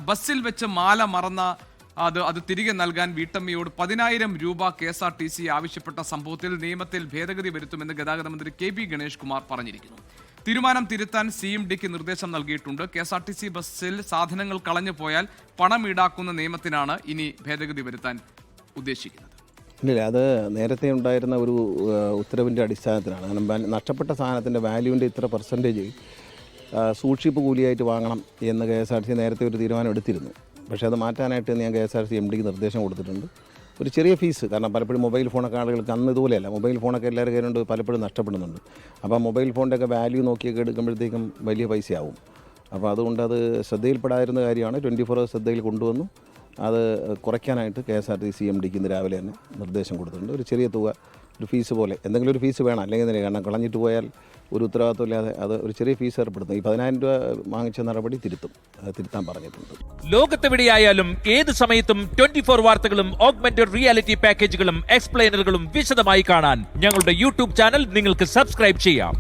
ബസ്സിൽ വെച്ച് മാല മറന്ന അത് തിരികെ നൽകാൻ വീട്ടമ്മയോട് 10,000 രൂപ KSRTC ആവശ്യപ്പെട്ട സംഭവത്തിൽ നിയമത്തിൽ ഭേദഗതി വരുത്തുമെന്ന് ഗതാഗത മന്ത്രി KB ഗണേഷ് കുമാർ പറഞ്ഞിരിക്കുന്നു. തീരുമാനം തിരുത്താൻ CMDക്ക് നിർദ്ദേശം നൽകിയിട്ടുണ്ട്. KSRTC ബസ്സിൽ സാധനങ്ങൾ കളഞ്ഞു പോയാൽ പണം ഈടാക്കുന്ന നിയമത്തിനാണ് ഇനി ഭേദഗതി വരുത്താൻ ഉദ്ദേശിക്കുന്നത്. ഇല്ല, അത് നേരത്തെ ഉണ്ടായിരുന്ന ഒരു ഉത്തരവിൻ്റെ അടിസ്ഥാനത്തിലാണ്. കാരണം നഷ്ടപ്പെട്ട സാധനത്തിൻ്റെ വാല്യൂവിൻ്റെ ഇത്ര പെർസെൻറ്റേജ് സൂക്ഷിപ്പ് കൂലിയായിട്ട് വാങ്ങണം എന്ന് KSRTC നേരത്തെ ഒരു തീരുമാനം എടുത്തിരുന്നു. പക്ഷേ അത് മാറ്റാനായിട്ട് ഞാൻ KSRTC MDക്ക് നിർദ്ദേശം കൊടുത്തിട്ടുണ്ട്. ഒരു ചെറിയ ഫീസ്, കാരണം പലപ്പോഴും മൊബൈൽ ഫോണൊക്കെ ആളുകൾക്ക് അന്ന് ഇതുപോലെയല്ല, മൊബൈൽ ഫോണൊക്കെ എല്ലാവരും കയ്യിലുണ്ട്, പലപ്പോഴും നഷ്ടപ്പെടുന്നുണ്ട്. അപ്പോൾ മൊബൈൽ ഫോണിൻ്റെയൊക്കെ വാല്യൂ നോക്കിയൊക്കെ എടുക്കുമ്പോഴത്തേക്കും വലിയ പൈസയാവും. അപ്പോൾ അതുകൊണ്ട് അത് ശ്രദ്ധയിൽപ്പെടാതിരുന്ന കാര്യമാണ്. 24 hours ശ്രദ്ധയിൽ കൊണ്ടുവന്നു. അത് കുറയ്ക്കാനായിട്ട് KSRTC MDക്ക് ഇന്ന് രാവിലെ തന്നെ നിർദ്ദേശം കൊടുത്തിട്ടുണ്ട്. ഒരു ചെറിയ തുക, ഒരു ഫീസ് പോലെ എന്തെങ്കിലും ഒരു ഫീസ് വേണം, അല്ലെങ്കിൽ തന്നെ കാരണം കളഞ്ഞിട്ട് പോയാൽ ഒരു ഉത്തരവാദിത്വമില്ലാതെ അത് ഒരു ചെറിയ ഫീസ് ഏർപ്പെടുത്തും. ഈ 10,000 രൂപ വാങ്ങിച്ച നടപടി തിരുത്താൻ പറഞ്ഞിട്ടുണ്ട്. ലോകത്തെവിടെയായാലും ഏത് സമയത്തും 24 വാർത്തകളും ഓഗ്മെന്റഡ് റിയാലിറ്റി പാക്കേജുകളും എക്സ്പ്ലെയിനറുകളും വിശദമായി കാണാൻ ഞങ്ങളുടെ YouTube ചാനൽ നിങ്ങൾക്ക് സബ്സ്ക്രൈബ് ചെയ്യാം.